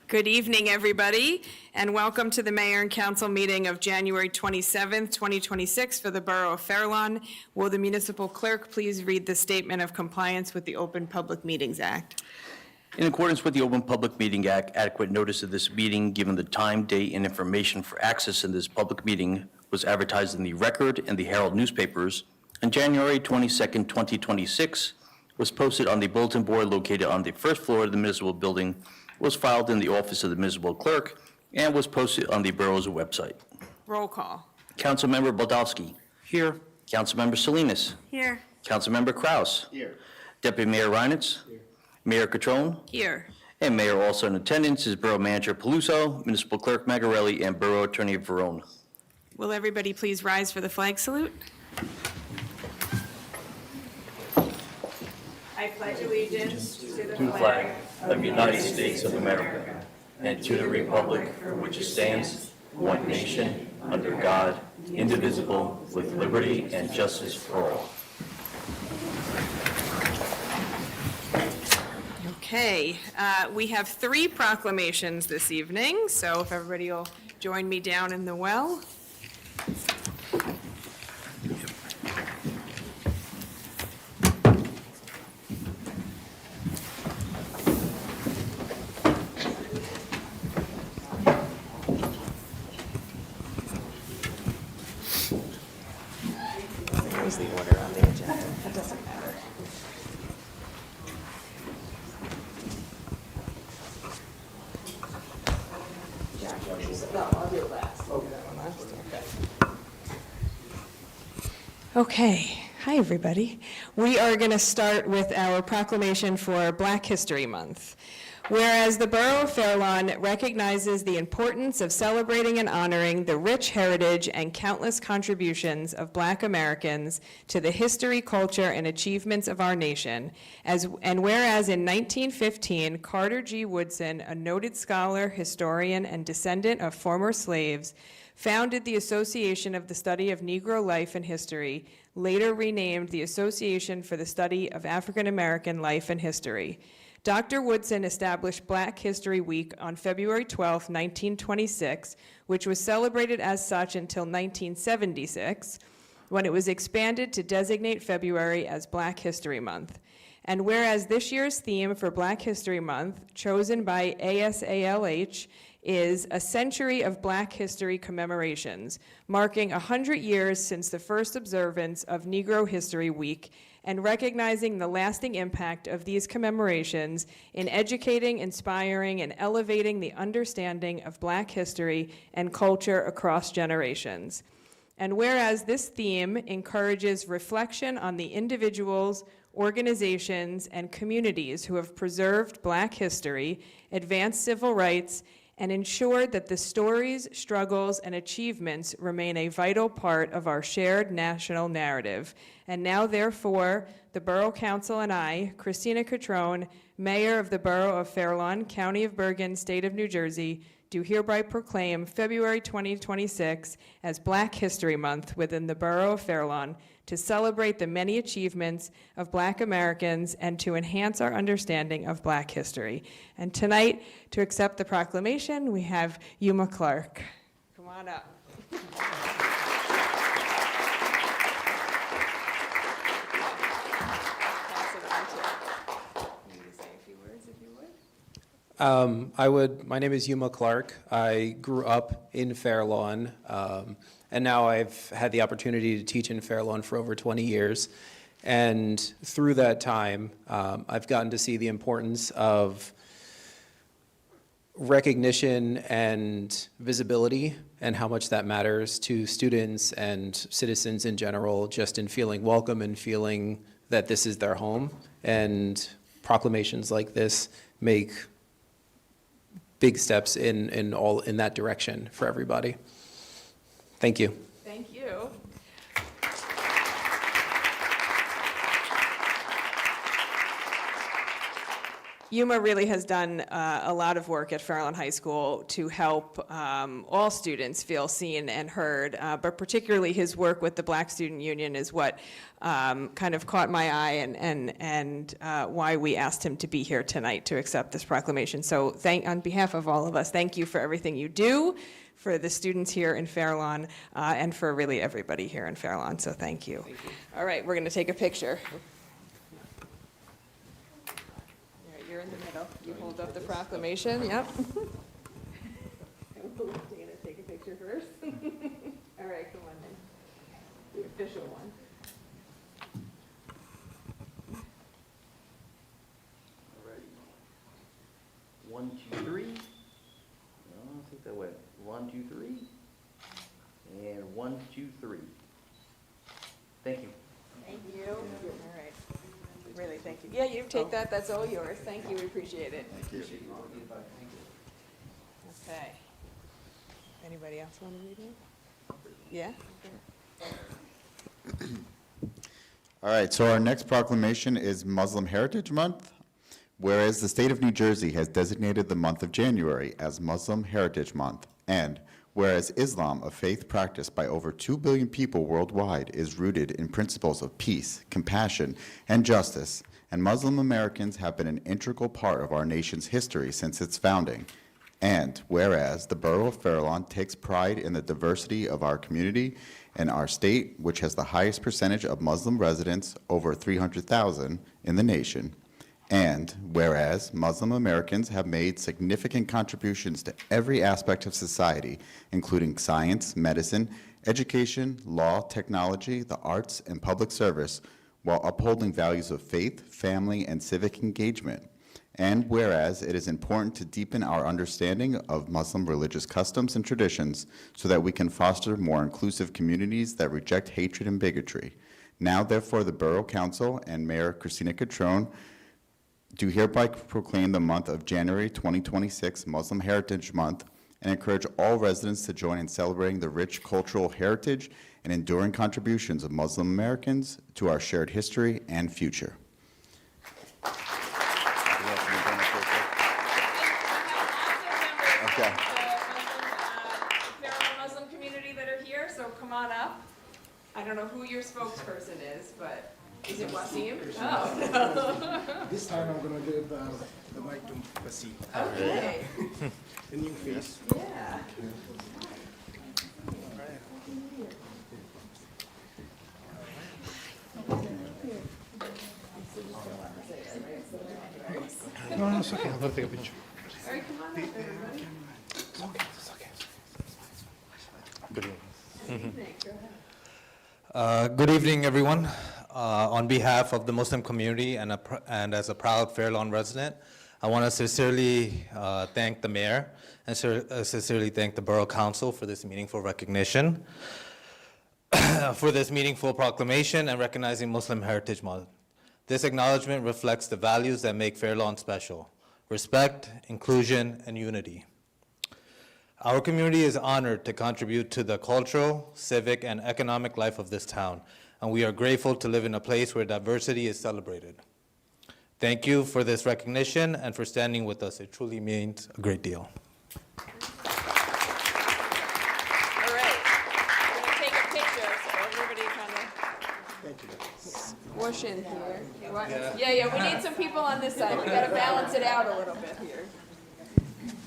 Good evening, everybody, and welcome to the Mayor and Council meeting of January 27th, 2026 for the Borough of Fair Lawn. Will the municipal clerk please read the statement of compliance with the Open Public Meetings Act? In accordance with the Open Public Meeting Act, adequate notice of this meeting, given the time, date, and information for access in this public meeting, was advertised in the Record and the Herald newspapers on January 22nd, 2026, was posted on the bulletin board located on the first floor of the municipal building, was filed in the office of the municipal clerk, and was posted on the borough's website. Roll call. Councilmember Baldowski. Here. Councilmember Salinas. Here. Councilmember Kraus. Here. Deputy Mayor Reinitz. Here. Mayor Catrone. Here. And Mayor also in attendance is Borough Manager Peluso, Municipal Clerk Magarelli, and Borough Attorney Verone. Will everybody please rise for the flag salute? I pledge allegiance to the Flag of the United States of America and to the republic for which it stands, one nation, under God, indivisible, with liberty and justice for all. Okay, we have 3 proclamations this evening, so if everybody will join me down in the well. Here's the order on the agenda. That doesn't matter. Okay, hi everybody. We are going to start with our proclamation for Black History Month. Whereas the Borough of Fair Lawn recognizes the importance of celebrating and honoring the rich heritage and countless contributions of Black Americans to the history, culture, and achievements of our nation, and whereas in 1915, Carter G. Woodson, a noted scholar, historian, and descendant of former slaves, founded the Association of the Study of Negro Life and History, later renamed the Association for the Study of African American Life and History. Dr. Woodson established Black History Week on February 12, 1926, which was celebrated as such until 1976, when it was expanded to designate February as Black History Month. And whereas this year's theme for Black History Month, chosen by ASALH, is A Century of Black History Commemorations, marking 100 years since the first observance of Negro History Week, and recognizing the lasting impact of these commemorations in educating, inspiring, and elevating the understanding of Black history and culture across generations. And whereas this theme encourages reflection on the individuals, organizations, and communities who have preserved Black history, advanced civil rights, and ensured that the stories, struggles, and achievements remain a vital part of our shared national narrative. And now, therefore, the Borough Council and I, Christina Catrone, Mayor of the Borough of Fair Lawn, County of Bergen, State of New Jersey, do hereby proclaim February 2026 as Black History Month within the Borough of Fair Lawn to celebrate the many achievements of Black Americans and to enhance our understanding of Black history. And tonight, to accept the proclamation, we have Yuma Clark. Come on up. My name is Yuma Clark. I grew up in Fair Lawn, and now I've had the opportunity to teach in Fair Lawn for over 20 years. And through that time, I've gotten to see the importance of recognition and visibility and how much that matters to students and citizens in general, just in feeling welcome and feeling that this is their home. And proclamations like this make big steps in that direction for everybody. Thank you. Thank you. Yuma really has done a lot of work at Fairlawn High School to help all students feel seen and heard, but particularly his work with the Black Student Union is what kind of caught my eye and why we asked him to be here tonight to accept this proclamation. So on behalf of all of us, thank you for everything you do for the students here in Fairlawn and for really everybody here in Fairlawn, so thank you. All right, we're going to take a picture. You're in the middle. You hold up the proclamation, yep. Dana, take a picture first. All right, come on then. The official one. All right. 1, 2, 3. No, I think that went 1, 2, 3. And 1, 2, 3. Thank you. Thank you. All right. Really, thank you. Yeah, you take that. That's all yours. Thank you. We appreciate it. Thank you. Okay. Anybody else want to read it? Yeah? All right, so our next proclamation is Muslim Heritage Month. Whereas the state of New Jersey has designated the month of January as Muslim Heritage Month, and whereas Islam, a faith practiced by over 2 billion people worldwide, is rooted in principles of peace, compassion, and justice, and Muslim Americans have been an integral part of our nation's history since its founding. And whereas the Borough of Fairlawn takes pride in the diversity of our community and our state, which has the highest percentage of Muslim residents, over 300,000 in the nation, and whereas Muslim Americans have made significant contributions to every aspect of society, including science, medicine, education, law, technology, the arts, and public service, while upholding values of faith, family, and civic engagement. And whereas it is important to deepen our understanding of Muslim religious customs and traditions so that we can foster more inclusive communities that reject hatred and bigotry. Now, therefore, the Borough Council and Mayor Christina Catrone do hereby proclaim the month of January 2026 Muslim Heritage Month and encourage all residents to join in celebrating the rich cultural heritage and enduring contributions of Muslim Americans to our shared history and future. Okay. There are Muslim community that are here, so come on up. I don't know who your spokesperson is, but is it Wasim? Oh, This time I'm gonna give the mic to Wasim. okay. The new face. Yeah. No, it's okay. I'm gonna take a picture. All right, come on up, everybody. It's okay. It's okay. Good evening. Go ahead. Good evening, everyone. On behalf of the Muslim community and as a proud Fairlawn resident, I want to sincerely thank the mayor and sincerely thank the Borough Council for this meaningful recognition, for this meaningful proclamation and recognizing Muslim Heritage Month. This acknowledgement reflects the values that make Fairlawn special: respect, inclusion, and unity. Our community is honored to contribute to the cultural, civic, and economic life of this town, and we are grateful to live in a place where diversity is celebrated. Thank you for this recognition and for standing with us. It truly means a great deal. All right. We're going to take a picture so everybody kind of squish in here. Yeah, we need some people on this side. We got to balance it out a little bit here.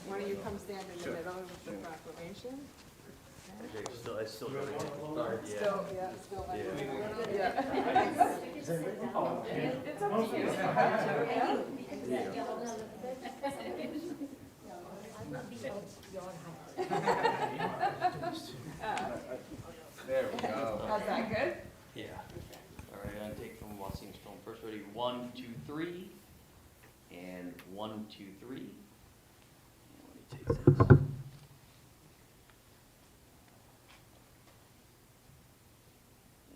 Why don't you come stand in the middle of the proclamation? Still like It's up to you. There we go. How's that, good? Yeah. All right, I'm gonna take from Wasim's phone first. Ready? 1, 2, 3. And 1, 2, 3. And let me take this.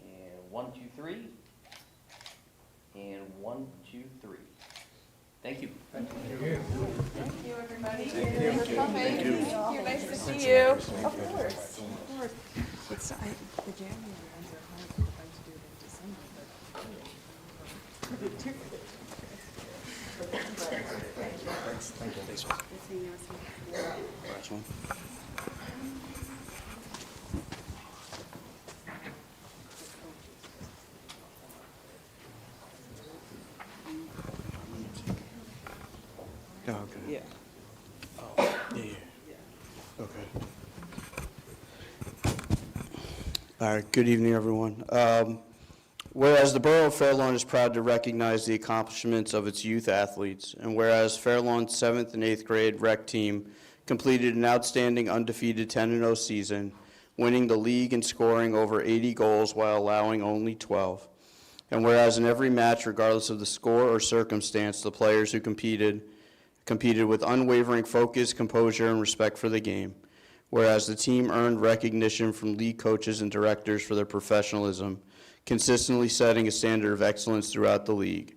And 1, 2, 3. And 1, 2, 3. Thank you. Thank you, everybody. Thank you. Thank you. Nice to see you. Of course. It's, the January ones are hard to do it in December, but. Oh, okay. Yeah. Yeah. Okay. All right, good evening, everyone. Whereas the Borough of Fair Lawn is proud to recognize the accomplishments of its youth athletes, and whereas Fair Lawn's 7th and 8th grade rec team completed an outstanding undefeated 10-0 season, winning the league and scoring over 80 goals while allowing only 12. And whereas in every match, regardless of the score or circumstance, the players who competed with unwavering focus, composure, and respect for the game. Whereas the team earned recognition from league coaches and directors for their professionalism, consistently setting a standard of excellence throughout the league.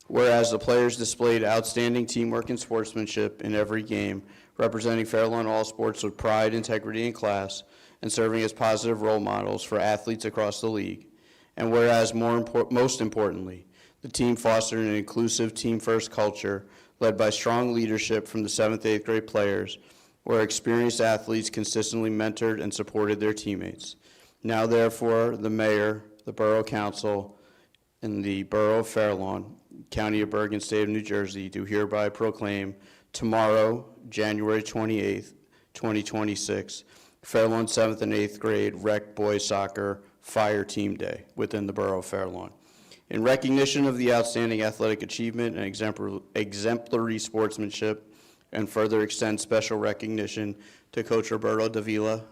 Whereas the players displayed outstanding teamwork and sportsmanship in every game, representing Fair Lawn All Sports with pride, integrity, and class, and serving as positive role models for athletes across the league. And whereas most importantly, the team fostered an inclusive team-first culture led by strong leadership from the 7th, 8th grade players, where experienced athletes consistently mentored and supported their teammates. Now, therefore, the mayor, the Borough Council, and the Borough of Fair Lawn, County of Bergen, State of New Jersey, do hereby proclaim tomorrow, January 28th, 2026, Fair Lawn 7th and 8th grade Rec Boys Soccer Fire Team Day within the Borough of Fair Lawn. In recognition of the outstanding athletic achievement and exemplary sportsmanship, and further extend special recognition to Coach Roberto Davila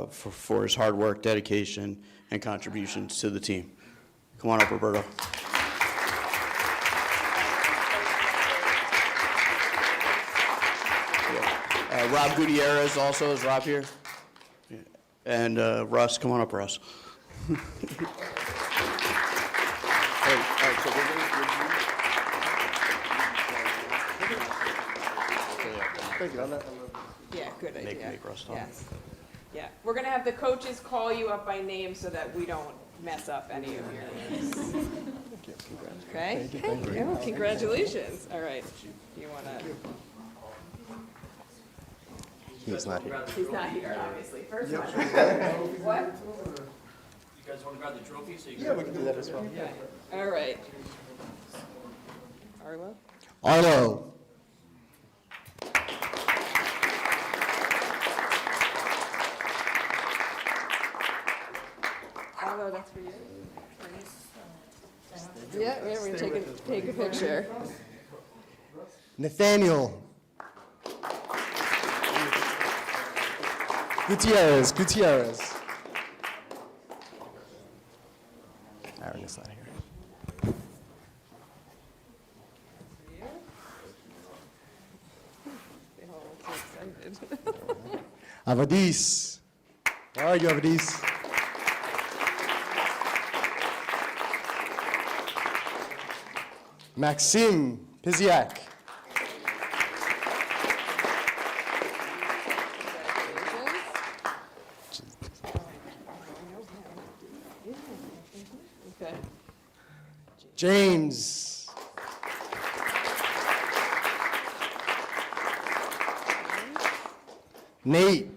for his hard work, dedication, and contributions to the team. Come on up, Roberto. Rob Gutierrez also, is Rob here? Yeah. And Russ, come on up, Russ. Yeah, good idea. Make Russ talk. Yes. Yeah, we're gonna have the coaches call you up by name so that we don't mess up any of your names. Okay? Thank you. Congratulations. All right. Do you wanna? He's not here. He's not here, obviously. First one. What? You guys want to grab the trophy so you can... Yeah, we can do that as well. Okay. All right. Arlo? Arlo. Arlo, that's for you. Yeah, we're gonna take a picture. Nathaniel. Gutierrez. Aaron is not here. They're all so excited. Avadis. How are you, Avadis? Maxim Piziak. Okay. James. Nate.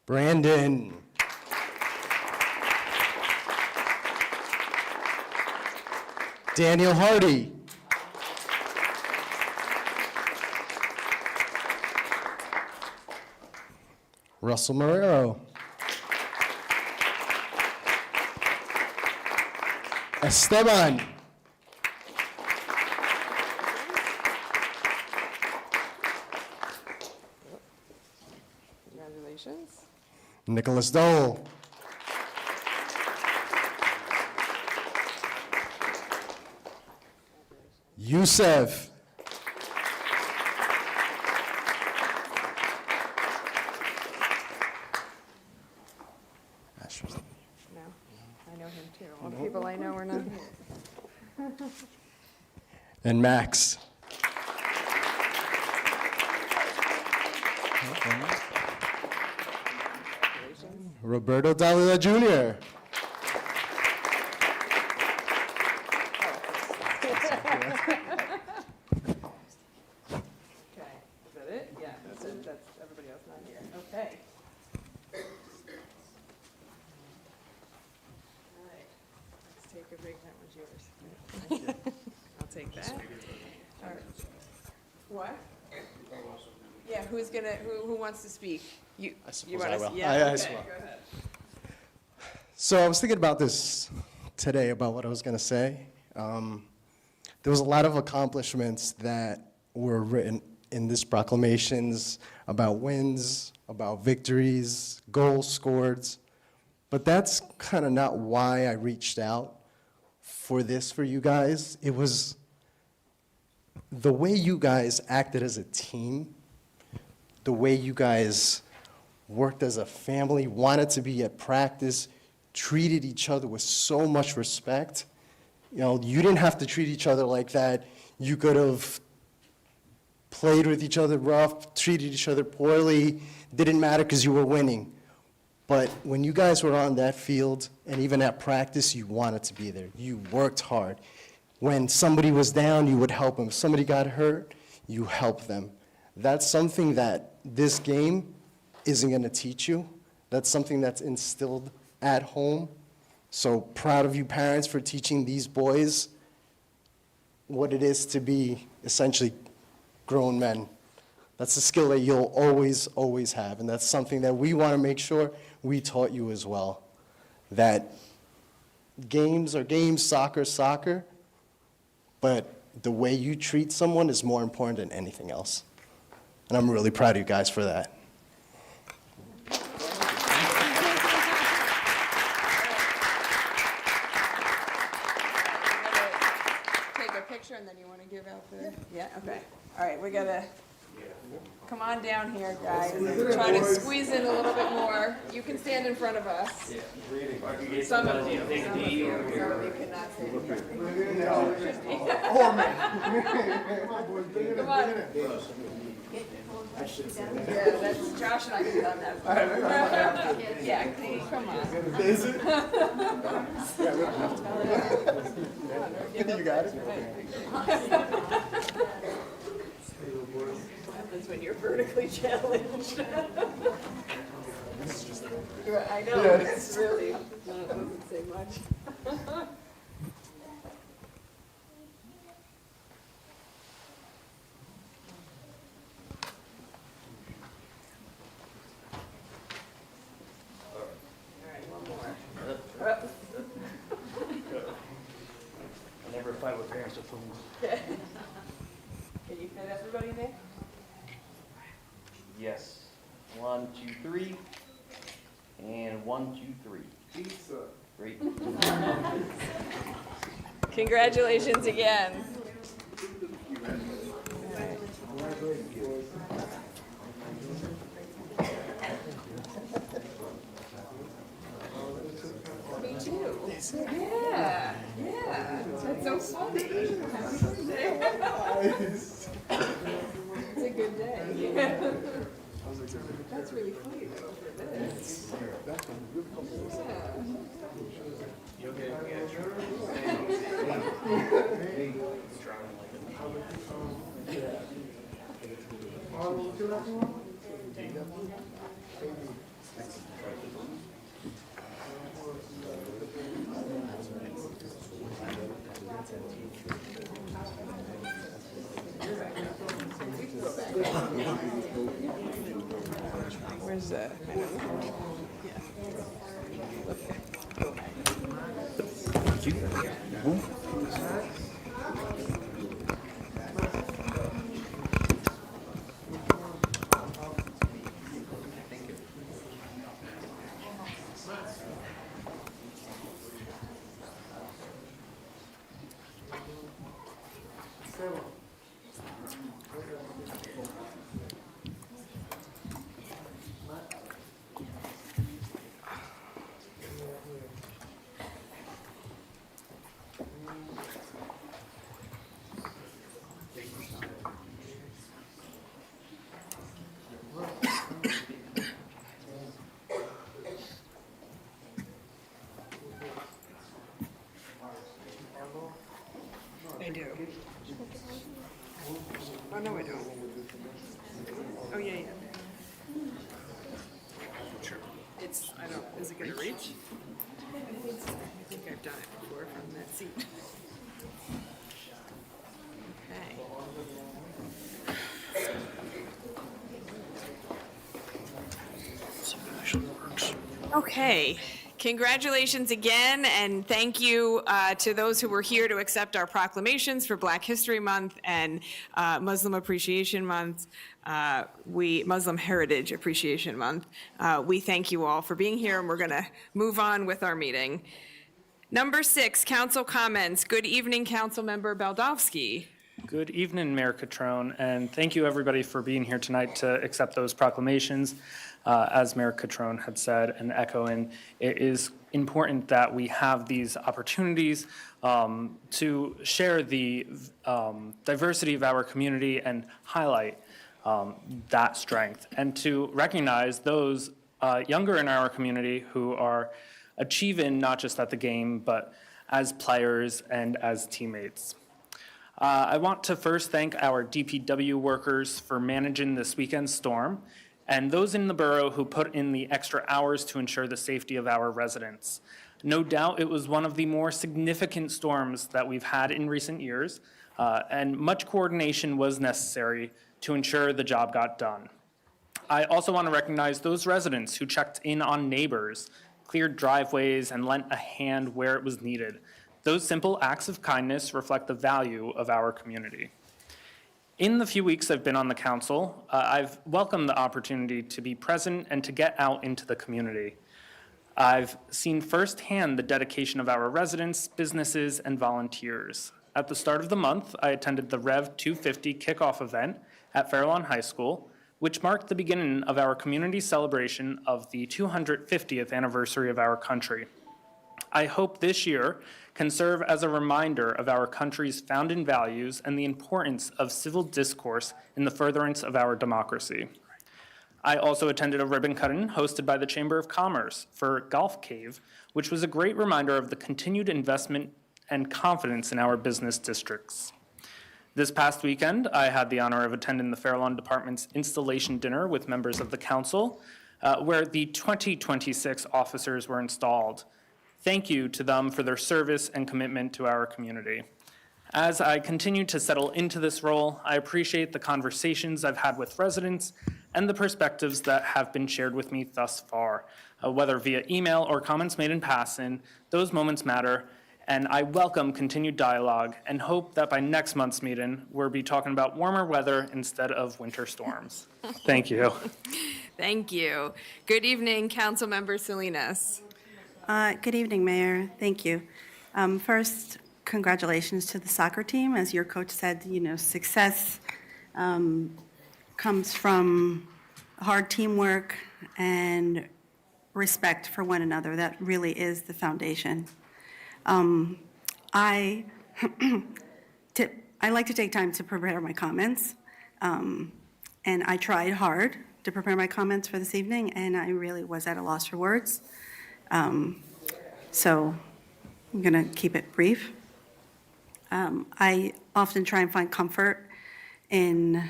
Brandon. Daniel Hardy. Russell Marrero. Esteban. Congratulations. Nicholas Dole. Youssef. No, I know him too. All the people I know are not here. And Max. Roberto Dalila Jr. Okay, is that it? Yeah, that's it, that's everybody else not here, okay. All right, let's take a break, that one's yours. I'll take that. All right. What? Yeah, who's gonna, who wants to speak? You. I suppose You I wanna- will. Yeah, I okay, will. go ahead. So I was thinking about this today, about what I was going to say. There was a lot of accomplishments that were written in this proclamations about wins, about victories, goals scored. But that's kind of not why I reached out for this for you guys. It was the way you guys acted as a team, the way you guys worked as a family, wanted to be at practice, treated each other with so much respect. You know, you didn't have to treat each other like that. You could have played with each other rough, treated each other poorly, didn't matter because you were winning. But when you guys were on that field, and even at practice, you wanted to be there. You worked hard. When somebody was down, you would help them. If somebody got hurt, you helped them. That's something that this game isn't going to teach you. That's something that's instilled at home. So proud of you parents for teaching these boys what it is to be essentially grown men. That's a skill that you'll always, always have. And that's something that we want to make sure we taught you as well. That games are games, soccer is soccer, but the way you treat someone is more important than anything else. And I'm really proud of you guys for that. Take a picture and then you want to give out the, yeah, okay. All right, we gotta, come on down here, guys. Try to squeeze in a little bit more. You can stand in front of us. Some of you, some of you cannot stand here. Come on. Yeah, that's, Josh and I have done that. Yeah, come on. Is it? You got it? Happens when you're vertically challenged. I know, it's really, no, it doesn't say much. All right, one more. I never fight with parents at home. Can you fit everybody there? Yes. 1, 2, 3. And 1, 2, 3. Pizza. Great. Congratulations again. Me too. Yeah, yeah. That's so funny. It's a good day. That's really funny though for this. Where's that? I do. Oh, no, I don't. Oh, yeah, yeah. Sure. I don't, is it gonna reach? I think I've done it before from that seat. Okay, congratulations again, and thank you to those who were here to accept our proclamations for Black History Month and Muslim Appreciation Month. Muslim Heritage Appreciation Month. We thank you all for being here, and we're going to move on with our meeting. Number 6, council comments. Good evening, Councilmember Baldowski. Good evening, Mayor Catrone, and thank you everybody for being here tonight to accept those proclamations. As Mayor Catrone had said and echoing, it is important that we have these opportunities to share the diversity of our community and highlight that strength, and to recognize those younger in our community who are achieving not just at the game, but as players and as teammates. I want to first thank our DPW workers for managing this weekend's storm, and those in the borough who put in the extra hours to ensure the safety of our residents. No doubt it was one of the more significant storms that we've had in recent years, and much coordination was necessary to ensure the job got done. I also want to recognize those residents who checked in on neighbors, cleared driveways, and lent a hand where it was needed. Those simple acts of kindness reflect the value of our community. In the few weeks I've been on the council, I've welcomed the opportunity to be present and to get out into the community. I've seen firsthand the dedication of our residents, businesses, and volunteers. At the start of the month, I attended the Rev 250 kickoff event at Fairlawn High School, which marked the beginning of our community celebration of the 250th anniversary of our country. I hope this year can serve as a reminder of our country's founding values and the importance of civil discourse in the furtherance of our democracy. I also attended a ribbon cutting hosted by the Chamber of Commerce for Golf Cave, which was a great reminder of the continued investment and confidence in our business districts. This past weekend, I had the honor of attending the Fairlawn Department's installation dinner with members of the council, where the 2026 officers were installed. Thank you to them for their service and commitment to our community. As I continue to settle into this role, I appreciate the conversations I've had with residents and the perspectives that have been shared with me thus far. Whether via email or comments made in passing, those moments matter, and I welcome continued dialogue and hope that by next month's meeting, we'll be talking about warmer weather instead of winter storms. Thank you. Thank you. Good evening, Councilmember Salinas. Good evening, Mayor. Thank you. First, congratulations to the soccer team. As your coach said, success comes from hard teamwork and respect for one another. That really is the foundation. I like to take time to prepare my comments, and I tried hard to prepare my comments for this evening, and I really was at a loss for words. So I'm going to keep it brief. I often try and find comfort in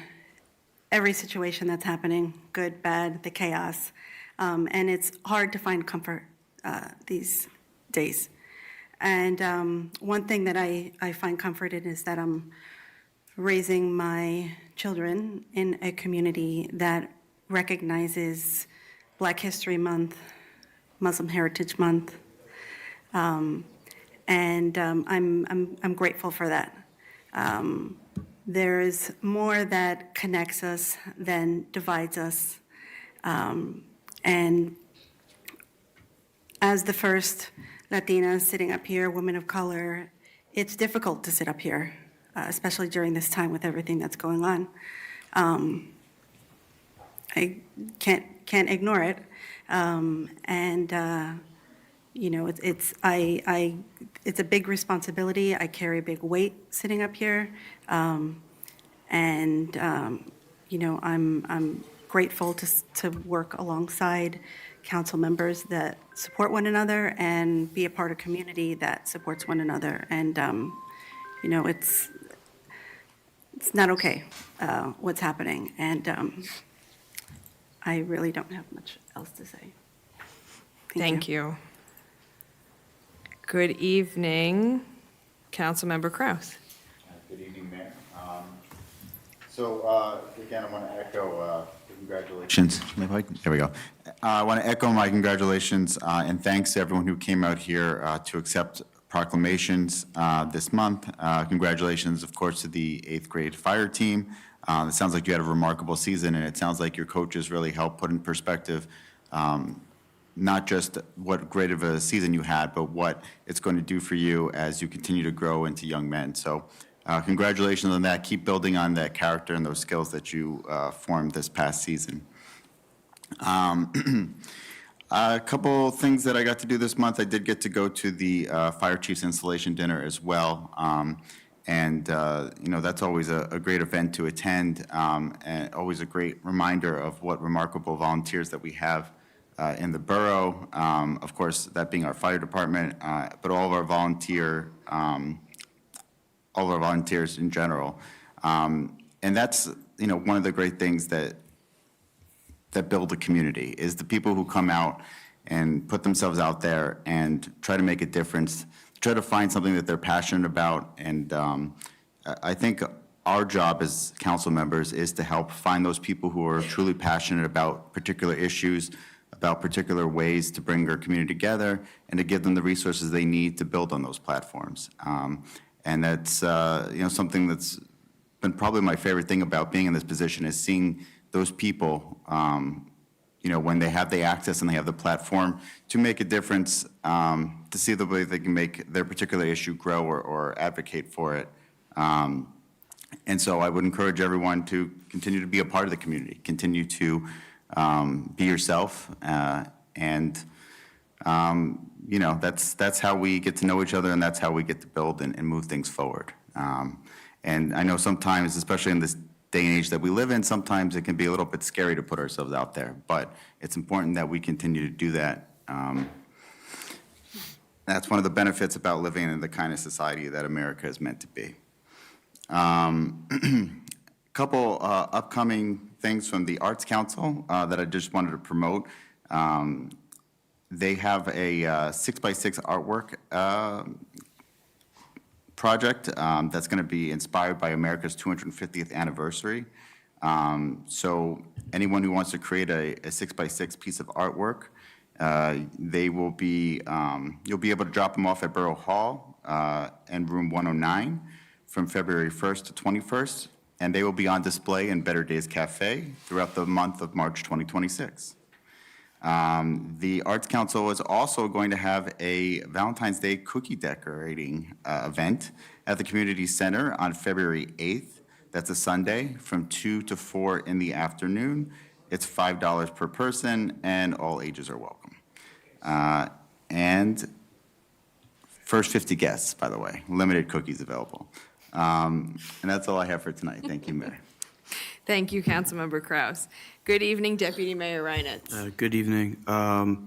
every situation that's happening, good, bad, the chaos. And it's hard to find comfort these days. And one thing that I find comfort in is that I'm raising my children in a community that recognizes Black History Month, Muslim Heritage Month, and I'm grateful for that. There is more that connects us than divides us, and as the first Latina sitting up here, women of color, it's difficult to sit up here, especially during this time with everything that's going on. I can't ignore it. It's a big responsibility. I carry a big weight sitting up here, I'm grateful to work alongside council members that support one another and be a part of community that supports one another. And you know, it's not okay, what's happening. And I really don't have much else to say. Thank you. Good evening, Councilmember Kraus. Good evening, Mayor. Again, I want to echo the congratulations. There we go. I want to echo my congratulations and thanks to everyone who came out here to accept proclamations this month. Congratulations, of course, to the 8th grade fire team. It sounds like you had a remarkable season, and it sounds like your coaches really helped put in perspective not just what great of a season you had, but what it's going to do for you as you continue to grow into young men. So congratulations on that. Keep building on that character and those skills that you formed this past season. A couple things that I got to do this month. I did get to go to the Fire Chiefs Installation Dinner as well. That's always a great event to attend, and always a great reminder of what remarkable volunteers that we have in the borough. Of course, that being our fire department, but all of our volunteers in general. And that's, one of the great things that build a community is the people who come out and put themselves out there and try to make a difference, try to find something that they're passionate about. And I think our job as council members is to help find those people who are truly passionate about particular issues, about particular ways to bring our community together, and to give them the resources they need to build on those platforms. And that's something that's been probably my favorite thing about being in this position is seeing those people, when they have the access and they have the platform to make a difference, to see the way they can make their particular issue grow or advocate for it. And so I would encourage everyone to continue to be a part of the community, continue to be yourself, and that's how we get to know each other, and that's how we get to build and move things forward. And I know sometimes, especially in this day and age that we live in, sometimes it can be a little bit scary to put ourselves out there, but it's important that we continue to do that. That's one of the benefits about living in the kind of society that America is meant to be. Couple upcoming things from the Arts Council that I just wanted to promote. They have a 6x6 artwork project that's going to be inspired by America's 250th anniversary. So anyone who wants to create a 6x6 piece of artwork, they will be, you'll be able to drop them off at Borough Hall and room 109 from February 1st to 21st, and they will be on display in Better Days Cafe throughout the month of March 2026. The Arts Council is also going to have a Valentine's Day cookie decorating event at the Community Center on February 8th. That's a Sunday from 2 to 4 in the afternoon. It's $5 per person, and all ages are welcome. And first 50 guests, by the way, limited cookies available. And that's all I have for tonight. Thank you, Mayor. Thank you, Councilmember Kraus. Good evening, Deputy Mayor Reinitz. Good evening. Rev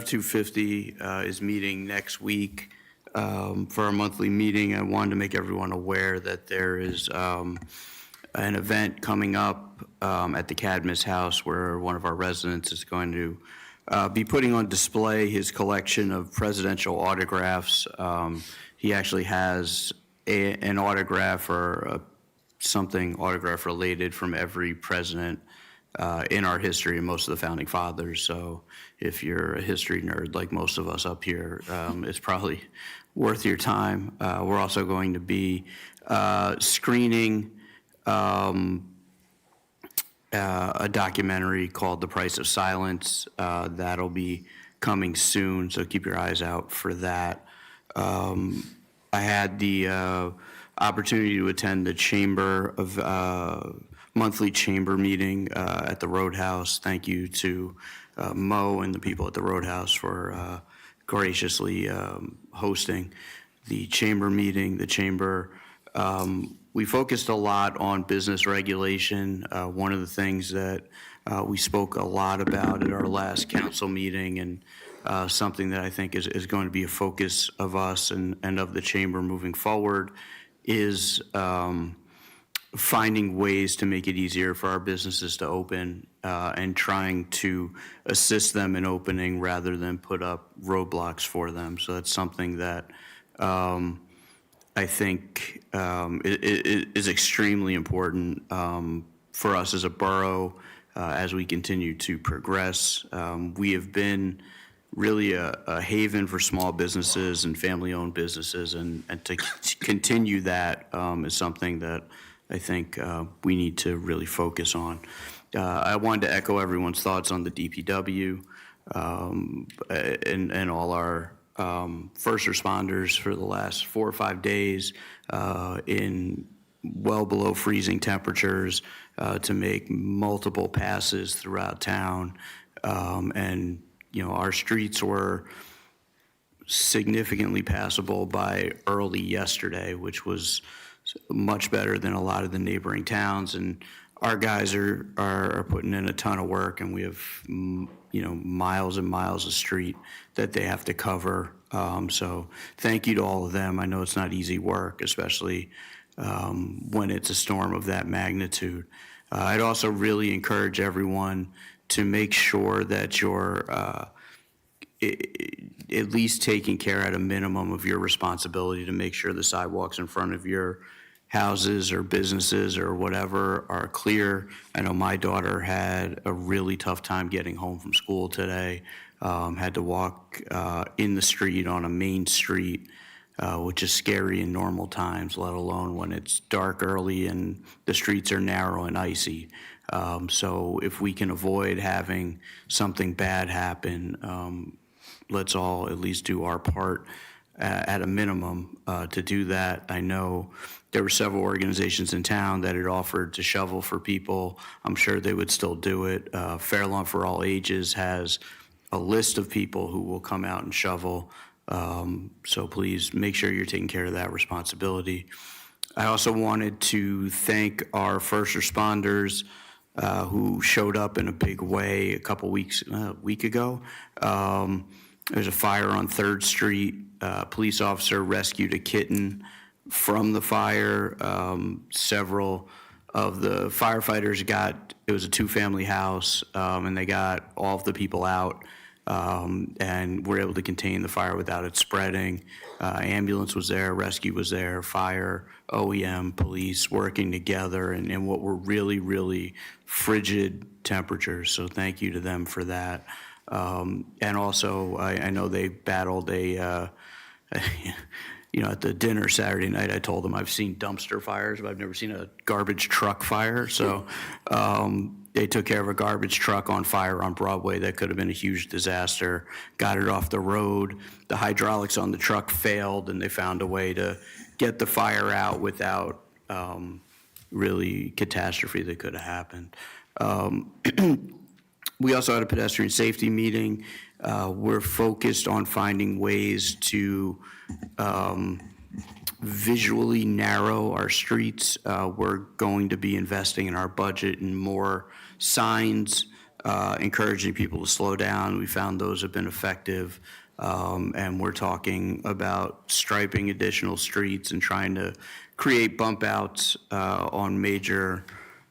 250 is meeting next week for our monthly meeting. I wanted to make everyone aware that there is an event coming up at the Cadmus House where one of our residents is going to be putting on display his collection of presidential autographs. He actually has an autograph or something autograph related from every president in our history and most of the founding fathers. So if you're a history nerd like most of us up here, it's probably worth your time. We're also going to be screening a documentary called The Price of Silence. That'll be coming soon, so keep your eyes out for that. I had the opportunity to attend the chamber of monthly chamber meeting at the Roadhouse. Thank you to Mo and the people at the Roadhouse for graciously hosting the chamber meeting. The chamber, we focused a lot on business regulation. One of the things that we spoke a lot about at our last council meeting and something that I think is going to be a focus of us and of the chamber moving forward is finding ways to make it easier for our businesses to open and trying to assist them in opening rather than put up roadblocks for them. So that's something that I think is extremely important for us as a borough as we continue to progress. We have been really a haven for small businesses and family-owned businesses, and to continue that is something that I think we need to really focus on. I wanted to echo everyone's thoughts on the DPW and all our first responders for the last 4 or 5 days in well below freezing temperatures to make multiple passes throughout town. And, you know, our streets were significantly passable by early yesterday, which was much better than a lot of the neighboring towns. And our guys are putting in a ton of work, and we have, you know, miles and miles of street that they have to cover. So thank you to all of them. I know it's not easy work, especially when it's a storm of that magnitude. I'd also really encourage everyone to make sure that you're at least taking care at a minimum of your responsibility to make sure the sidewalks in front of your houses or businesses or whatever are clear. I know my daughter had a really tough time getting home from school today, had to walk in the street on a main street, which is scary in normal times, let alone when it's dark early and the streets are narrow and icy. So if we can avoid having something bad happen, let's all at least do our part at a minimum to do that. I know there were several organizations in town that had offered to shovel for people. I'm sure they would still do it. Fair Lawn for All Ages has a list of people who will come out and shovel. So please make sure you're taking care of that responsibility. I also wanted to thank our first responders who showed up in a big way a week ago. There's a fire on 3rd Street. A police officer rescued a kitten from the fire. Several of the firefighters it was a 2-family house, and they got all of the people out and were able to contain the fire without it spreading. Ambulance was there, rescue was there, fire, OEM, police working together in what were really, really frigid temperatures. So thank you to them for that. And also, I know they battled you know, at the dinner Saturday night, I told them I've seen dumpster fires, but I've never seen a garbage truck fire. So they took care of a garbage truck on fire on Broadway that could have been a huge disaster, got it off the road. The hydraulics on the truck failed, and they found a way to get the fire out without really catastrophe that could have happened. We also had a pedestrian safety meeting. We're focused on finding ways to visually narrow our streets. We're going to be investing in our budget in more signs, encouraging people to slow down. We found those have been effective. And we're talking about striping additional streets and trying to create bump outs on major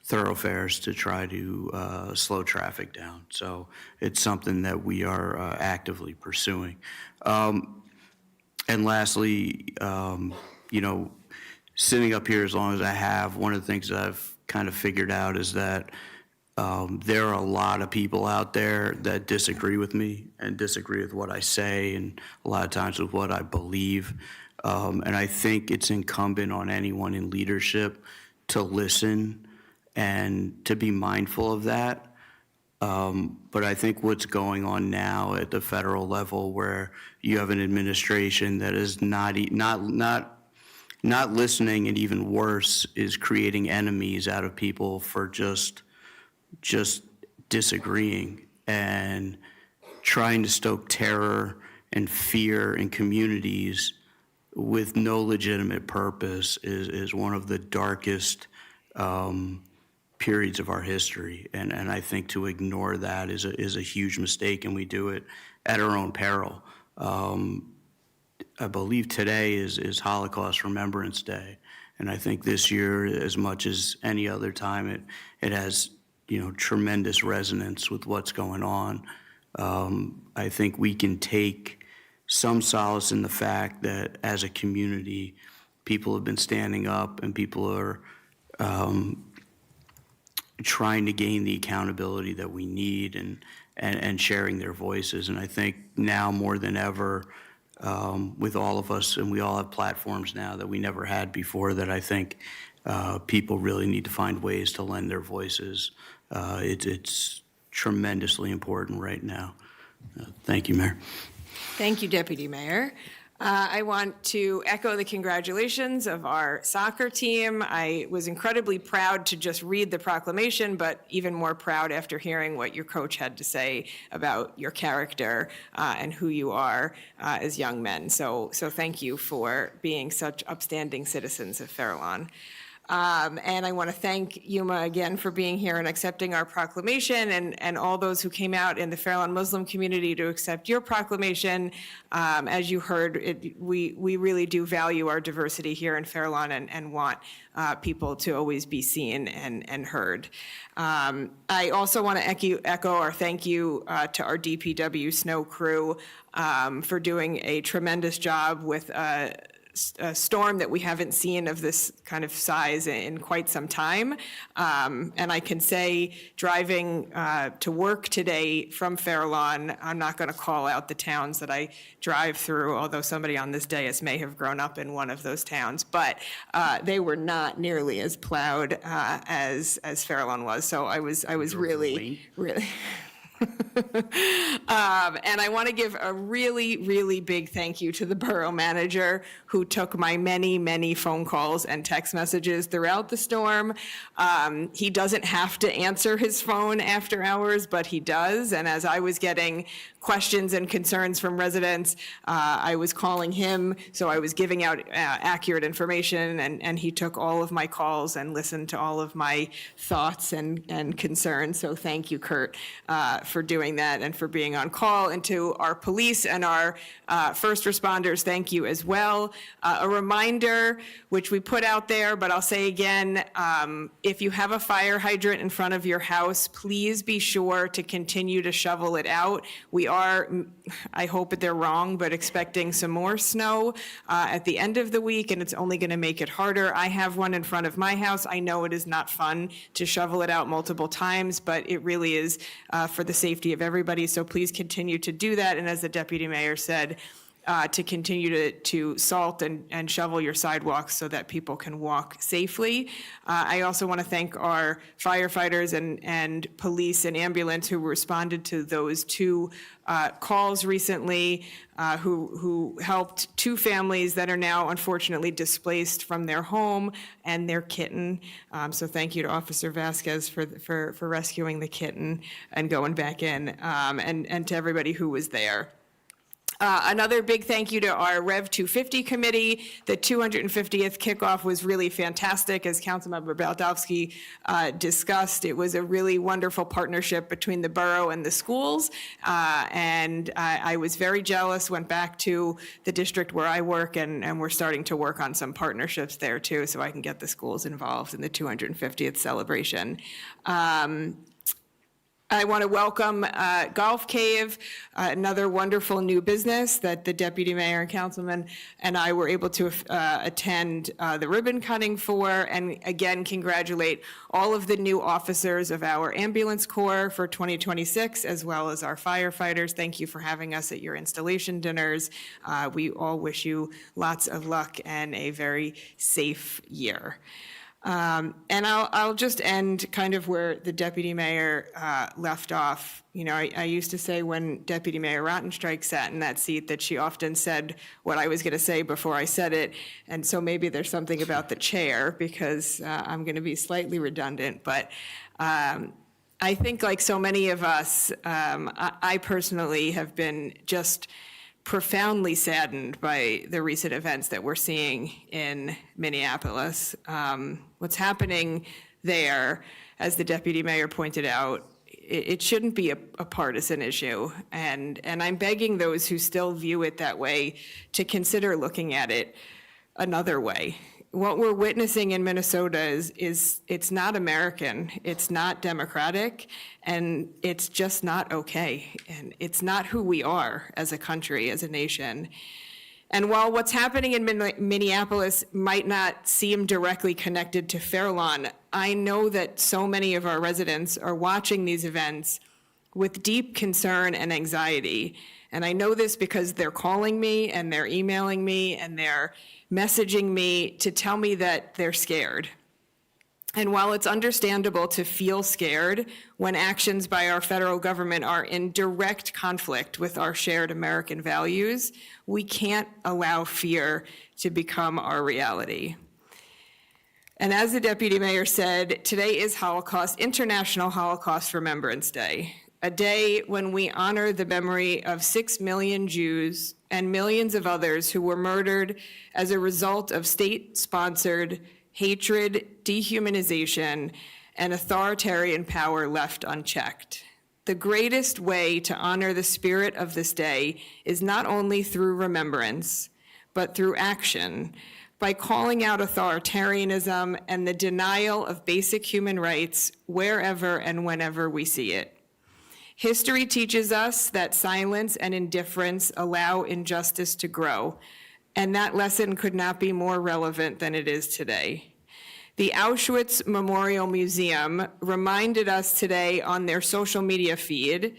thoroughfares to try to slow traffic down. So it's something that we are actively pursuing. And lastly, you know, sitting up here as long as I have, one of the things that I've kind of figured out is that there are a lot of people out there that disagree with me and disagree with what I say and a lot of times with what I believe. And I think it's incumbent on anyone in leadership to listen and to be mindful of that. But I think what's going on now at the federal level, where you have an administration that is not listening, and even worse, is creating enemies out of people for just disagreeing and trying to stoke terror and fear in communities with no legitimate purpose is one of the darkest periods of our history. And I think to ignore that is a huge mistake, and we do it at our own peril. I believe today is Holocaust Remembrance Day. And I think this year, as much as any other time, it has, tremendous resonance with what's going on. I think we can take some solace in the fact that as a community, people have been standing up and people are trying to gain the accountability that we need and sharing their voices. And I think now more than ever, with all of us, and we all have platforms now that we never had before, that I think people really need to find ways to lend their voices. It's tremendously important right now. Thank you, Mayor. Thank you, Deputy Mayor. I want to echo the congratulations of our soccer team. I was incredibly proud to just read the proclamation, but even more proud after hearing what your coach had to say about your character and who you are as young men. So thank you for being such upstanding citizens of Fair Lawn. And I want to thank Yuma again for being here and accepting our proclamation, and all those who came out in the Fair Lawn Muslim community to accept your proclamation. As you heard, we really do value our diversity here in Fair Lawn and want people to always be seen and heard. I also want to echo our thank you to our DPW snow crew for doing a tremendous job with a storm that we haven't seen of this kind of size in quite some time. And I can say, driving to work today from Fair Lawn, I'm not going to call out the towns that I drive through, although somebody on this dais may have grown up in one of those towns, but they were not nearly as plowed as Fair Lawn was. So I was really. And I want to give a really, really big thank you to the borough manager who took my many, many phone calls and text messages throughout the storm. He doesn't have to answer his phone after hours, but he does. And as I was getting questions and concerns from residents, I was calling him, so I was giving out accurate information, and he took all of my calls and listened to all of my thoughts and concerns. So thank you, Kurt, for doing that and for being on call. And to our police and our first responders, thank you as well. A reminder, which we put out there, but I'll say again, if you have a fire hydrant in front of your house, please be sure to continue to shovel it out. We are, I hope they're wrong, but expecting some more snow at the end of the week, and it's only going to make it harder. I have one in front of my house. I know it is not fun to shovel it out multiple times, but it really is for the safety of everybody. So please continue to do that. And as the deputy mayor said, to continue to salt and shovel your sidewalks so that people can walk safely. I also want to thank our firefighters and police and ambulance who responded to those two calls recently, who helped two families that are now unfortunately displaced from their home and their kitten. So thank you to Officer Vasquez for rescuing the kitten and going back in, and to everybody who was there. Another big thank you to our Rev 250 committee. The 250th kickoff was really fantastic, as Councilmember Baldowski discussed. It was a really wonderful partnership between the borough and the schools, and I was very jealous. Went back to the district where I work, and we're starting to work on some partnerships there too, so I can get the schools involved in the 250th celebration. I want to welcome Golf Cave, another wonderful new business that the deputy mayor and councilman and I were able to attend the ribbon cutting for, and again, congratulate all of the new officers of our ambulance corps for 2026, as well as our firefighters. Thank you for having us at your installation dinners. We all wish you lots of luck and a very safe year. And I'll just end kind of where the deputy mayor left off. You know, I used to say when Deputy Mayor Rottenstreich sat in that seat that she often said what I was going to say before I said it, and so maybe there's something about the chair, because I'm going to be slightly redundant, but I think like so many of us, I personally have been just profoundly saddened by the recent events that we're seeing in Minneapolis. What's happening there, as the deputy mayor pointed out, it shouldn't be a partisan issue. And I'm begging those who still view it that way to consider looking at it another way. What we're witnessing in Minnesota is it's not American, it's not democratic, and it's just not okay. And it's not who we are as a country, as a nation. And while what's happening in Minneapolis might not seem directly connected to Fair Lawn, I know that so many of our residents are watching these events with deep concern and anxiety. And I know this because they're calling me and they're emailing me and they're messaging me to tell me that they're scared. And while it's understandable to feel scared when actions by our federal government are in direct conflict with our shared American values, we can't allow fear to become our reality. And as the deputy mayor said, today is International Holocaust Remembrance Day, a day when we honor the memory of 6 million Jews and millions of others who were murdered as a result of state-sponsored hatred, dehumanization, and authoritarian power left unchecked. The greatest way to honor the spirit of this day is not only through remembrance, but through action, by calling out authoritarianism and the denial of basic human rights wherever and whenever we see it. History teaches us that silence and indifference allow injustice to grow, and that lesson could not be more relevant than it is today. The Auschwitz Memorial Museum reminded us today on their social media feed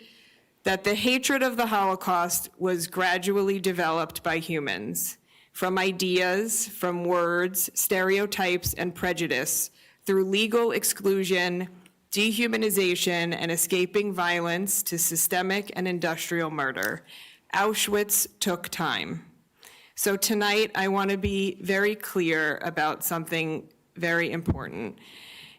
that the hatred of the Holocaust was gradually developed by humans, from ideas, from words, stereotypes, and prejudice, through legal exclusion, dehumanization, and escaping violence to systemic and industrial murder. Auschwitz took time. So tonight, I want to be very clear about something very important.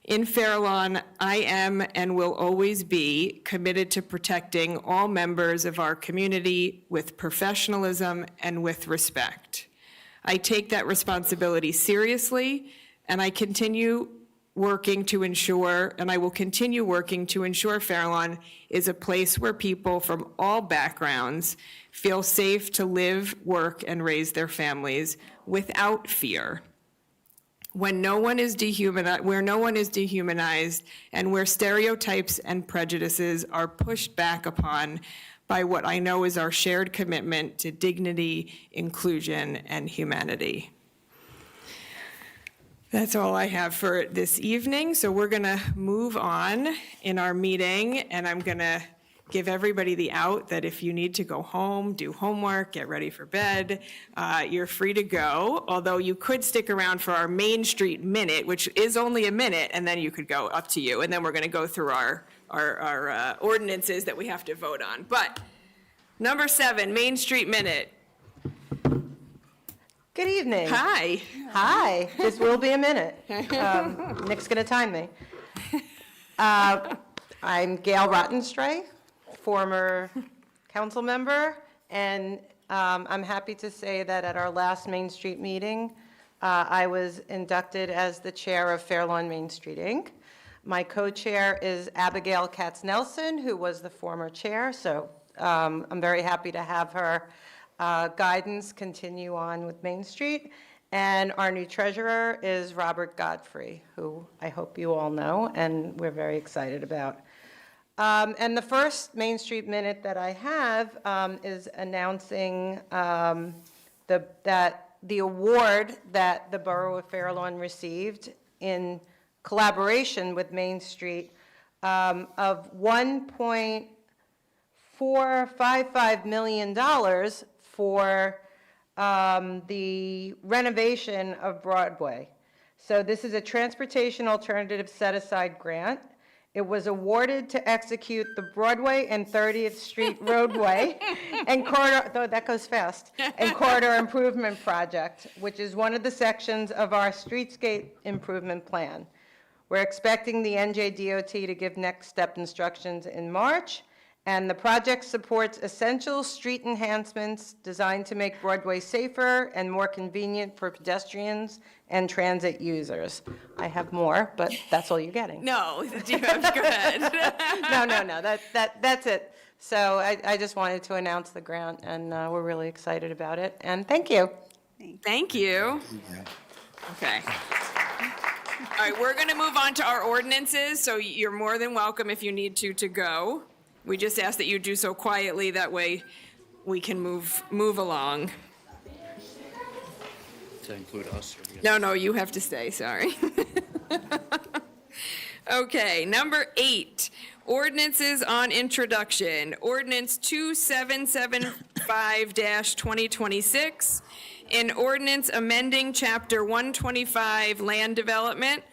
In Fair Lawn, I am and will always be committed to protecting all members of our community with professionalism and with respect. I take that responsibility seriously, and I will continue working to ensure Fair Lawn is a place where people from all backgrounds feel safe to live, work, and raise their families without fear. Where no one is dehumanized, and where stereotypes and prejudices are pushed back upon by what I know is our shared commitment to dignity, inclusion, and humanity. That's all I have for this evening, so we're going to move on in our meeting, and I'm going to give everybody the out that if you need to go home, do homework, get ready for bed, you're free to go, although you could stick around for our Main Street Minute, which is only a minute, and then you could go, up to you, and then we're going to go through our ordinances that we have to vote on. But number 7, Main Street Minute. Good evening. Hi. Hi. This will be a minute. Nick's going to time me. I'm Gail Rottenstray, former council member, and I'm happy to say that at our last Main Street meeting, I was inducted as the chair of Fair Lawn Main Street, Inc. My co-chair is Abigail Katz-Nelson, who was the former chair, so I'm very happy to have her guidance continue on with Main Street. And our new treasurer is Robert Godfrey, who I hope you all know, and we're very excited about. And the first Main Street Minute that I have is announcing that the award that the Borough of Fair Lawn received in collaboration with Main Street of $1.455 million for the renovation of Broadway. So this is a transportation alternative set-aside grant. It was awarded to execute the Broadway and 30th Street roadway and corridor, though that goes fast, and corridor improvement project, which is one of the sections of our streetscape improvement plan. We're expecting the NJDOT to give next step instructions in March, And the project supports essential street enhancements designed to make Broadway safer and more convenient for pedestrians and transit users. I have more, but that's all you're getting. No, you have, go ahead. No, that's it. So I just wanted to announce the grant, and we're really excited about it, and thank you. Thank you. Okay. All right, we're going to move on to our ordinances, so you're more than welcome if you need to go. We just ask that you do so quietly, that way we can move along. Does that include us? No, you have to stay, sorry. Okay, number 8, ordinances on introduction. Ordinance 2775-2026, an ordinance amending Chapter 125 Land Development,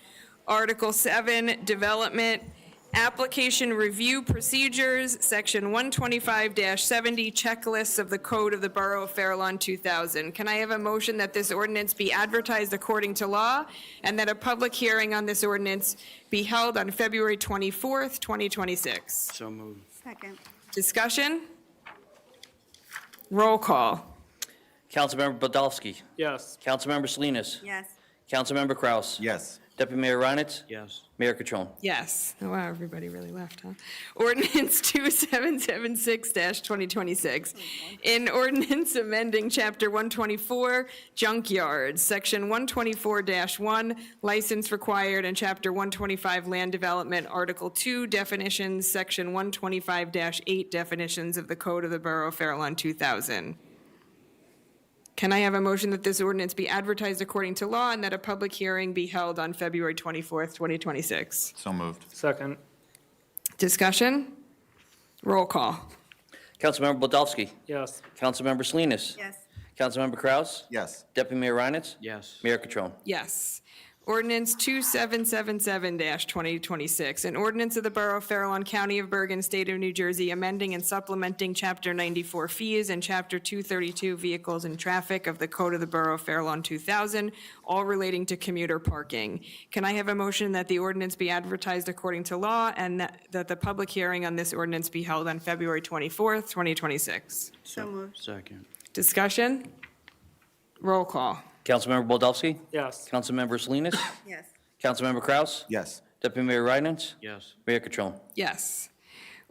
Article 7 Development, Application Review Procedures, Section 125-70 Checklists of the Code of the Borough of Fair Lawn 2000. Can I have a motion that this ordinance be advertised according to law and that a public hearing on this ordinance be held on February 24th, 2026? So moved. Second. Discussion? Roll call. Councilmember Podolsky. Yes. Councilmember Salinas. Yes. Councilmember Kraus. Yes. Deputy Mayor Reinitz. Yes. Mayor Catrone. Yes. Oh, wow, everybody really left, huh? Ordinance 2776-2026. In ordinance amending Chapter 124, junkyards, Section 124-1, license required, and Chapter 125, land development, Article 2, definitions, Section 125-8, definitions of the Code of the Borough of Fair Lawn 2000. Can I have a motion that this ordinance be advertised according to law and that a public hearing be held on February 24th, 2026? So moved. Second. Discussion? Roll call. Councilmember Podolsky. Yes. Councilmember Salinas. Yes. Councilmember Kraus. Yes. Deputy Mayor Reinitz. Yes. Mayor Catrone. Yes. Ordinance 2777-2026, an ordinance of the Borough of Fair Lawn, County of Bergen, State of New Jersey, amending and supplementing Chapter 94 fees and Chapter 232 vehicles and traffic of the Code of the Borough of Fair Lawn 2000, all relating to commuter parking. Can I have a motion that the ordinance be advertised according to law and that the public hearing on this ordinance be held on February 24th, 2026? So moved. Second. Discussion? Roll call. Councilmember Podolsky. Yes. Councilmember Salinas. Yes. Councilmember Kraus. Yes. Deputy Mayor Reinitz. Yes. Mayor Catrone. Yes.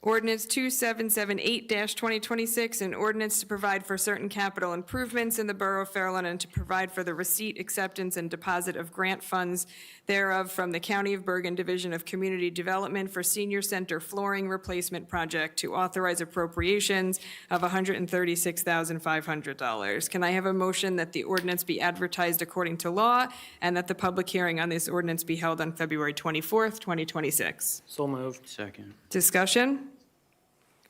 Ordinance 2778-2026, an ordinance to provide for certain capital improvements in the Borough of Fair Lawn and to provide for the receipt, acceptance, and deposit of grant funds thereof from the County of Bergen Division of Community Development for Senior Center Flooring Replacement Project to authorize appropriations of $136,500. Can I have a motion that the ordinance be advertised according to law and that the public hearing on this ordinance be held on February 24th, 2026? So moved. Second. Discussion?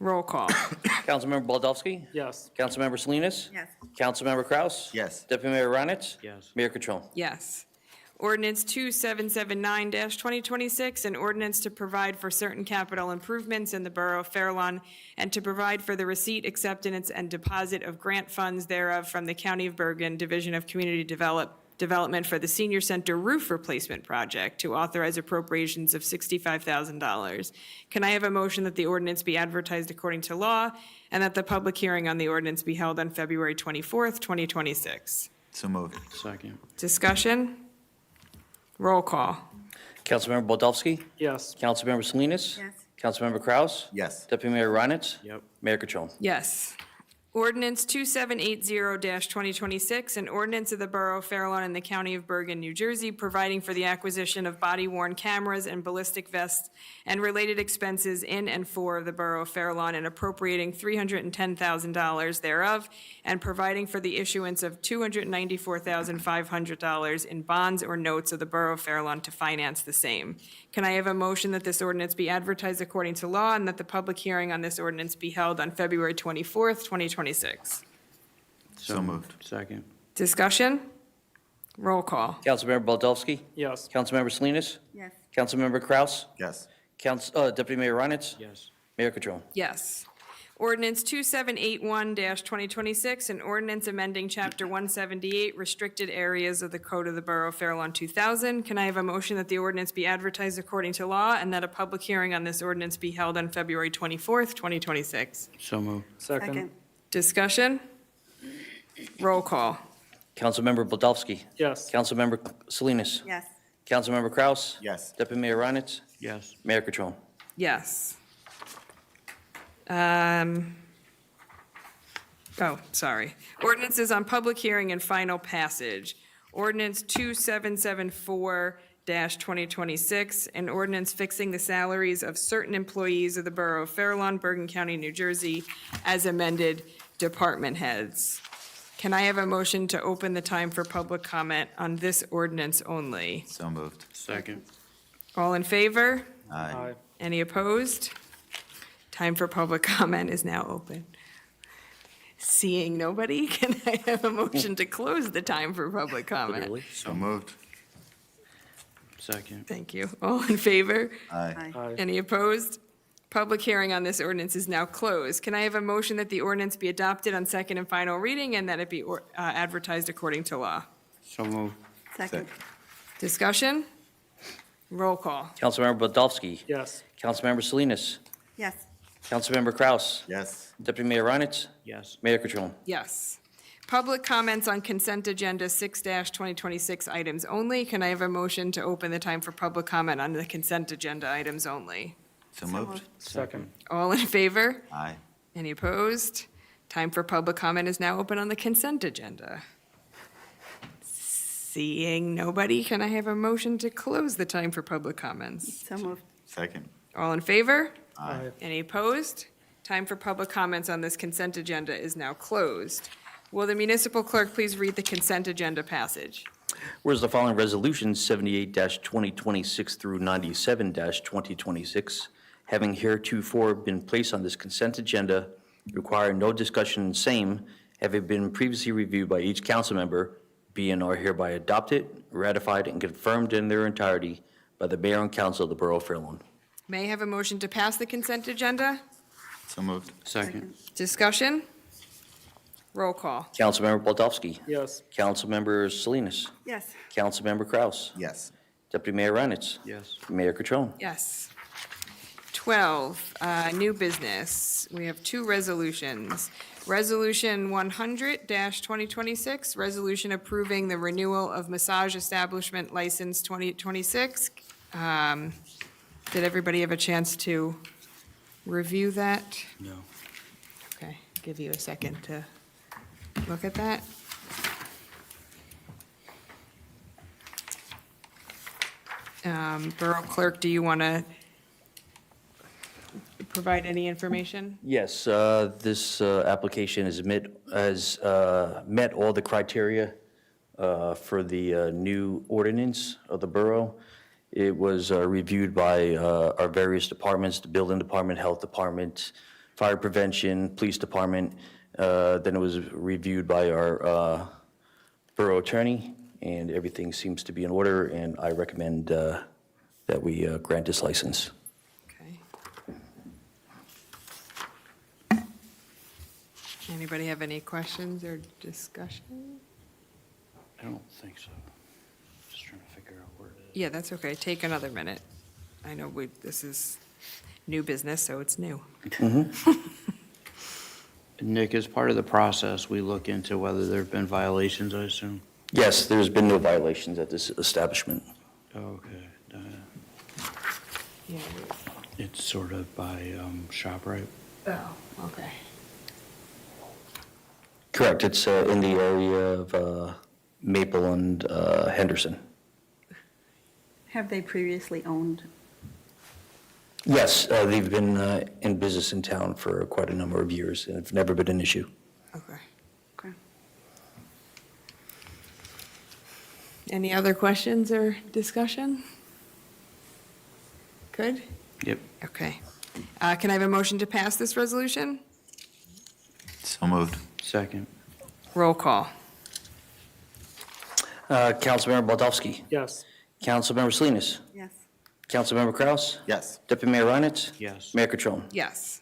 Roll call. Councilmember Podolsky. Yes. Councilmember Salinas. Yes. Councilmember Kraus. Yes. Deputy Mayor Reinitz. Yes. Mayor Catrone. Yes. Ordinance 2779-2026, an ordinance to provide for certain capital improvements in the Borough of Fair Lawn and to provide for the receipt, acceptance, and deposit of grant funds thereof from the County of Bergen Division of Community Development for the Senior Center Roof Replacement Project to authorize appropriations of $65,000. Can I have a motion that the ordinance be advertised according to law and that the public hearing on the ordinance be held on February 24th, 2026? So moved. Second. Discussion? Roll call. Councilmember Podolsky. Yes. Councilmember Salinas. Yes. Councilmember Kraus. Yes. Deputy Mayor Reinitz. Yep. Mayor Catrone. Yes. Ordinance 2780-2026, an ordinance of the Borough of Fair Lawn in the County of Bergen, New Jersey, providing for the acquisition of body-worn cameras and ballistic vests and related expenses in and for the Borough of Fair Lawn and appropriating $310,000 thereof, and providing for the issuance of $294,500 in bonds or notes of the Borough of Fair Lawn to finance the same. Can I have a motion that this ordinance be advertised according to law and that the public hearing on this ordinance be held on February 24th, 2026? So moved. Second. Discussion? Roll call. Councilmember Podolsky. Yes. Councilmember Salinas. Yes. Councilmember Kraus. Yes. Deputy Mayor Reinitz. Yes. Mayor Catrone. Yes. Ordinance 2781-2026, an ordinance amending Chapter 178, Restricted Areas of the Code of the Borough of Fair Lawn 2000. Can I have a motion that the ordinance be advertised according to law and that a public hearing on this ordinance be held on February 24th, 2026? So moved. Second. Discussion? Roll call. Councilmember Baldowski. Yes. Councilmember Salinas. Yes. Councilmember Kraus. Yes. Deputy Mayor Reinitz. Yes. Mayor Catrone. Yes. Sorry. Ordinances on public hearing and final passage. Ordinance 2774-2026, an ordinance fixing the salaries of certain employees of the Borough of Fair Lawn, Bergen County, New Jersey, as amended, department heads. Can I have a motion to open the time for public comment on this ordinance only? So moved. Second. All in favor? Aye. Any opposed? Time for public comment is now open. Seeing nobody, can I have a motion to close the time for public comment? So moved. Second. Thank you. All in favor? Aye. Aye. Any opposed? Public hearing on this ordinance is now closed. Can I have a motion that the ordinance be adopted on second and final reading and that it be advertised according to law? So moved. Second. Discussion? Roll call. Councilmember Baldowski. Yes. Councilmember Salinas. Yes. Councilmember Kraus. Yes. Deputy Mayor Reinitz. Yes. Mayor Catrone. Yes. Public comments on consent agenda 6-2026 items only. Can I have a motion to open the time for public comment on the consent agenda items only? So moved. Second. All in favor? Aye. Any opposed? Time for public comment is now open on the consent agenda. Seeing nobody, can I have a motion to close the time for public comments? So moved. Second. All in favor? Aye. Any opposed? Time for public comments on this consent agenda is now closed. Will the municipal clerk please read the consent agenda passage? Whereas the following resolutions, 78-2026 through 97-2026, having heretofore been placed on this consent agenda, require no discussion in same, having been previously reviewed by each council member, be and are hereby adopted, ratified, and confirmed in their entirety by the mayor and council of the Borough of Fair Lawn. May I have a motion to pass the consent agenda? So moved. Second. Discussion? Roll call. Councilmember Baldowski. Yes. Councilmember Salinas. Yes. Councilmember Kraus. Yes. Deputy Mayor Reinitz. Yes. Mayor Catrone. Yes. 12, new business. We have two resolutions. Resolution 100-2026, resolution approving the renewal of massage establishment license 2026. Did everybody have a chance to review that? No. Okay, give you a second to look at that. Borough Clerk, do you want to provide any information? Yes, this application has met all the criteria for the new ordinance of the borough. It was reviewed by our various departments, the building department, health department, fire prevention, police department. Then it was reviewed by our borough attorney, and everything seems to be in order, and I recommend that we grant this license. Okay. Anybody have any questions or discussion? I don't think so. Just trying to figure out where it is. Yeah, that's okay. Take another minute. I know this is new business, so it's new. Nick, as part of the process, we look into whether there have been violations, I assume? Yes, there's been no violations at this establishment. Okay. Yeah. It's sort of by ShopRite. Oh, okay. Correct, it's in the area of Maple and Henderson. Have they previously owned? Yes, they've been in business in town for quite a number of years, and it's never been an issue. Okay. Okay. Any other questions or discussion? Good? Yep. Okay. Can I have a motion to pass this resolution? So moved. Second. Roll call. Councilmember Baldowski. Yes. Councilmember Salinas. Yes. Councilmember Kraus. Yes. Deputy Mayor Reinitz. Yes. Mayor Catrone. Yes.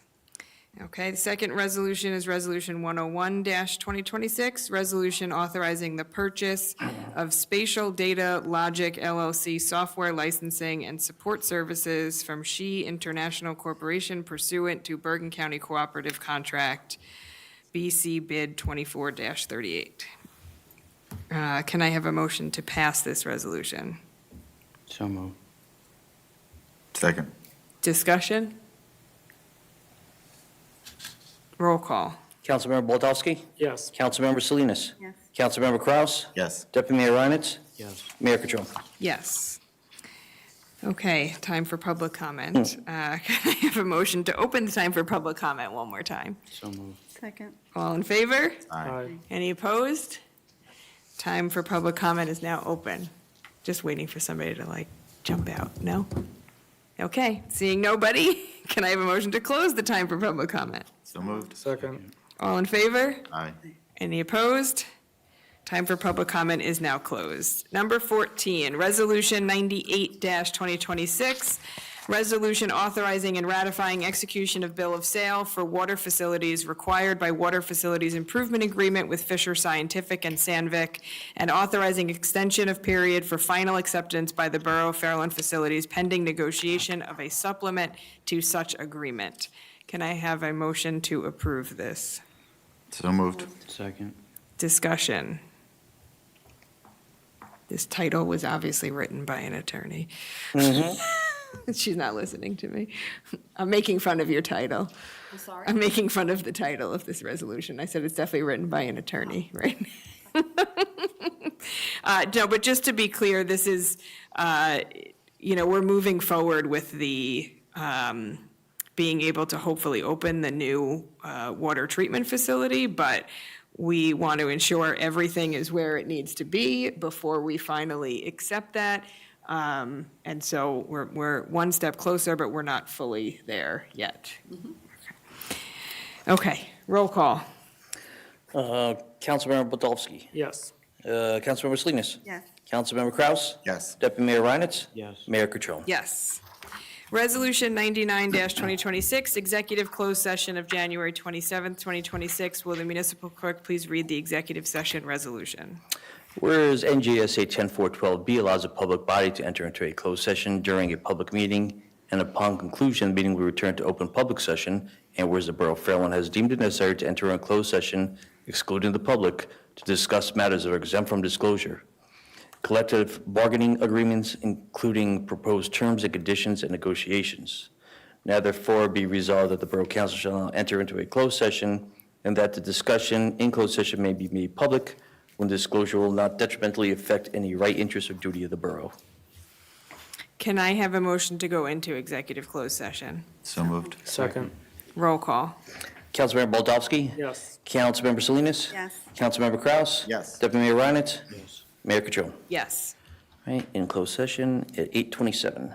Okay, the second resolution is Resolution 101-2026, resolution authorizing the purchase of Spatial Data Logic LLC software licensing and support services from She International Corporation pursuant to Bergen County Cooperative Contract, BC Bid 24-38. Can I have a motion to pass this resolution? So moved. Second. Discussion? Roll call. Councilmember Baldowski? Yes. Councilmember Salinas? Yes. Councilmember Kraus? Yes. Deputy Mayor Reinitz? Yes. Mayor Catrone? Yes. Okay, time for public comment. Can I have a motion to open the time for public comment one more time? So moved. Second. All in favor? Aye. Any opposed? Time for public comment is now open. Just waiting for somebody to jump out. No? Okay, seeing nobody, can I have a motion to close the time for public comment? So moved. Second. All in favor? Aye. Any opposed? Time for public comment is now closed. Number 14, Resolution 98-2026, resolution authorizing and ratifying execution of bill of sale for water facilities required by Water Facilities Improvement Agreement with Fisher Scientific and Sandvik, and authorizing extension of period for final acceptance by the Borough of Fairlawn Facilities pending negotiation of a supplement to such agreement. Can I have a motion to approve this? So moved. Second. Discussion. This title was obviously written by an attorney. She's not listening to me. I'm making fun of your title. I'm sorry. I'm making fun of the title of this resolution. I said it's definitely written by an attorney, right? No, but just to be clear, this is, we're moving forward with the being able to hopefully open the new water treatment facility, but we want to ensure everything is where it needs to be before we finally accept that. And so we're one step closer, but we're not fully there yet. Okay, roll call. Councilmember Baldowski? Yes. Councilmember Salinas? Yes. Councilmember Kraus? Yes. Deputy Mayor Reinitz? Yes. Mayor Catrone? Yes. Resolution 99-2026, executive closed session of January 27th, 2026. Will the municipal clerk please read the executive session resolution? Whereas NJSA 10412B allows a public body to enter into a closed session during a public meeting, and upon conclusion, the meeting will return to open public session, and whereas the Borough of Fairlawn has deemed it necessary to enter a closed session excluding the public to discuss matters that are exempt from disclosure. Collective bargaining agreements, including proposed terms and conditions and negotiations. Now therefore be resolved that the Borough Council shall now enter into a closed session, and that the discussion in closed session may be made public when disclosure will not detrimentally affect any right, interest, or duty of the borough. Can I have a motion to go into executive closed session? So moved. Second. Roll call. Councilmember Baldowski? Yes. Councilmember Salinas? Yes. Councilmember Kraus? Yes. Deputy Mayor Reinitz? Yes. Mayor Catrone? Yes. All right, in closed session at 8:27.